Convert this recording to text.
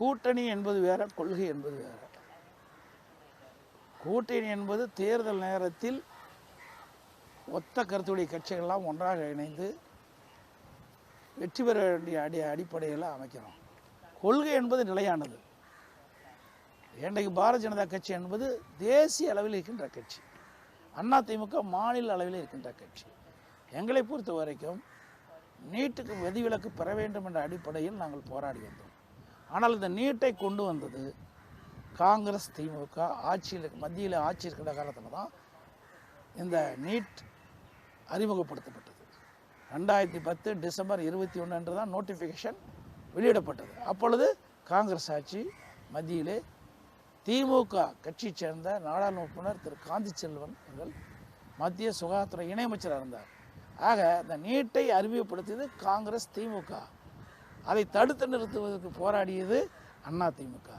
கூட்டணி என்பது வேற, கொள்கை என்பது வேற. கூட்டணி என்பது தேர்தல் நேரத்தில் ஒத்த கருத்துடைய கட்சிகள்லாம் ஒன்றாக இணைந்து வெற்றி பெற வேண்டிய அடிப்படையில் அமைக்கிறோம். கொள்கை என்பது நிலையானது. இன்றைக்கு பாரதிய ஜனதா கட்சி என்பது தேசிய அளவில் இருக்கின்ற கட்சி, அதிமுக மாநில அளவில் இருக்கின்ற கட்சி. எங்களை பொறுத்த வரைக்கும் நீட்டுக்கு விதிவிலக்கு பெற வேண்டும் என்ற அடிப்படையில் நாங்கள் போராடி வந்தோம். ஆனால் இந்த நீட்டை கொண்டு வந்தது காங்கிரஸ் திமுக ஆட்சியில், மத்தியில் ஆட்சி இருக்கின்ற காலத்தில் தான் இந்த நீட் அறிமுகப்படுத்தப்பட்டது. 2010 டிசம்பர் 21 அன்று தான் நோட்டிஃபிகேஷன் வெளியிடப்பட்டது. அப்பொழுது காங்கிரஸ் ஆட்சி மத்தியிலே திமுக கட்சியை சேர்ந்த நாடாளுமன்ற உறுப்பினர் திரு காந்தி செல்வன் அவர்கள் மத்திய சுகாதாரத்துறை இணையமைச்சராக இருந்தார். ஆக இந்த நீட்டை அறிமுகப்படுத்தியது காங்கிரஸ் திமுக, அதை தடுத்து நிறுத்துவதற்கு போராடியது அதிமுக.